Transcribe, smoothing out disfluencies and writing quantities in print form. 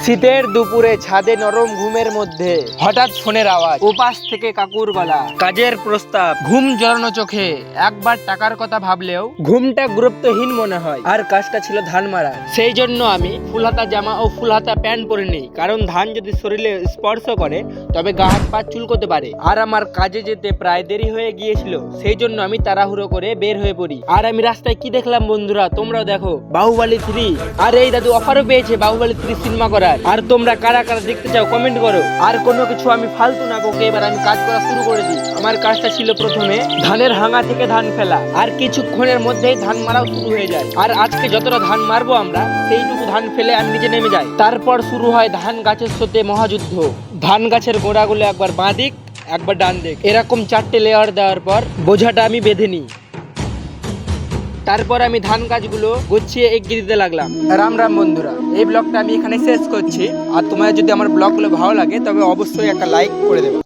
শীতের দুপুরে ছাদে নরম ঘুমের মধ্যে হঠাৎ ফোনের আওয়াজ, ওপাশ থেকে কাকুর গলা, কাজের প্রস্তাব। ঘুম জড়ানো চোখে একবার টাকার কথা ভাবলেও ঘুমটা গুরুত্বহীন মনে হয়। আর কাজটা ছিল ধান মারা। সেই জন্য আমি ফুলহাতা জামা ও ফুলহাতা প্যান্ট পরে নিই, কারণ ধান যদি শরীরে স্পর্শ করে তবে গা হাত পা চুলকোতে পারে। আর আমার কাজে যেতে প্রায় দেরি হয়ে গিয়েছিল, সেই জন্য আমি তাড়াহুড়ো করে বের হয়ে পড়ি। আর আমি রাস্তায় কি দেখলাম বন্ধুরা, তোমরাও দেখো, বাহুবলী 3। আর এই দাদু অফারও পেয়েছে বাহুবলী 3 সিনেমা করার। আর তোমরা কারা কারা দেখতে চাও কমেন্ট করো। আর কোনো কিছু আমি ফালতু না বকে এবার আমি কাজ করা শুরু করে দিই। আমার কাজটা ছিল প্রথমে ধানের হাঙা থেকে ধান ফেলা, আর কিছুক্ষণের মধ্যেই ধান মারাও শুরু হয়ে যায়। আর আজকে যতটা ধান মারবো আমরা, সেইটুকু ধান ফেলে আমি নিচে নেমে যাই। তারপর শুরু হয় ধান গাছের সাথে মহাযুদ্ধ। ধান গাছের গোড়াগুলো একবার বাঁ দিক একবার ডান দিক, এরকম 4টে লেয়ার দেওয়ার পর বোঝাটা আমি বেঁধে নিই। তারপর আমি ধান গাছগুলো গুছিয়ে এগিয়ে দিতে লাগলাম। রাম রাম বন্ধুরা, এই ব্লগটা আমি এখানে শেষ করছি। আর তোমাদের যদি আমার ব্লগগুলো ভালো লাগে তবে অবশ্যই একটা লাইক করে দেবে।